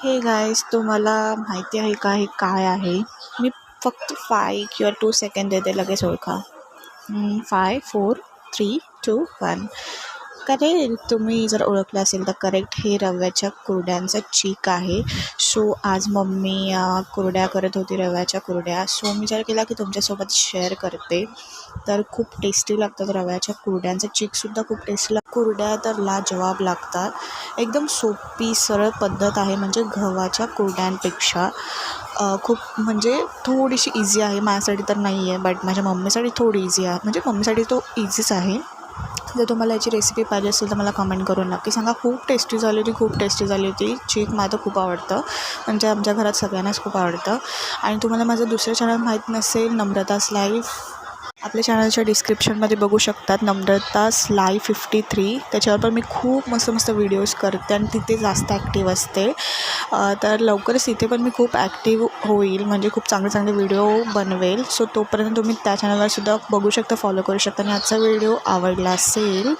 हे गाईज, तुम्हाला माहिती आहे का हे काय आहे? मी फक्त 5 किंवा 2 सेकंड देते, लगेच ओळखा. 5 4 3 2 1. करेक्ट. तुम्ही जर ओळखलं असेल तर करेक्ट, हे रव्याच्या कुरड्यांचा चीक आहे. सो आज मम्मी कुरड्या करत होती, रव्याच्या कुरड्या. सो मी विचार केला की तुमच्यासोबत शेअर करते. तर खूप टेस्टी लागतात रव्याच्या कुरड्यांचा चीकसुद्धा खूप टेस्टी कुरड्या तर लाजवाब लागतात. एकदम सोपी सरळ पद्धत आहे, म्हणजे गव्हाच्या कुरड्यांपेक्षा खूप म्हणजे थोडीशी इझी आहे. माझ्यासाठी तर नाही आहे, बट माझ्या मम्मीसाठी थोडी इझी आहे. म्हणजे मम्मीसाठी तो इझीच आहे. जर तुम्हाला याची रेसिपी पाहिजे असेल तर मला कमेंट करून नक्की सांगा. खूप टेस्टी झाली होती, खूप टेस्टी झाली होती. चीक माझं खूप आवडतं, म्हणजे आमच्या घरात सगळ्यांनाच खूप आवडतं. आणि तुम्हाला माझं दुसरं चॅनल माहीत नसेल, नम्रतास लाईफ, आपल्या चॅनलच्या डिस्क्रिप्शनमध्ये बघू शकतात, नम्रतास लाईफ 53. त्याच्यावर पण मी खूप मस्त मस्त व्हिडिओज करते आणि तिथे जास्त ॲक्टिव्ह असते. तर लवकरच तिथे पण मी खूप ॲक्टिव्ह होईल, म्हणजे खूप चांगले चांगले व्हिडिओ बनवेल. सो तोपर्यंत तुम्ही त्या चॅनलवरसुद्धा बघू शकता, फॉलो करू शकता. आणि आजचा व्हिडिओ आवडला असेल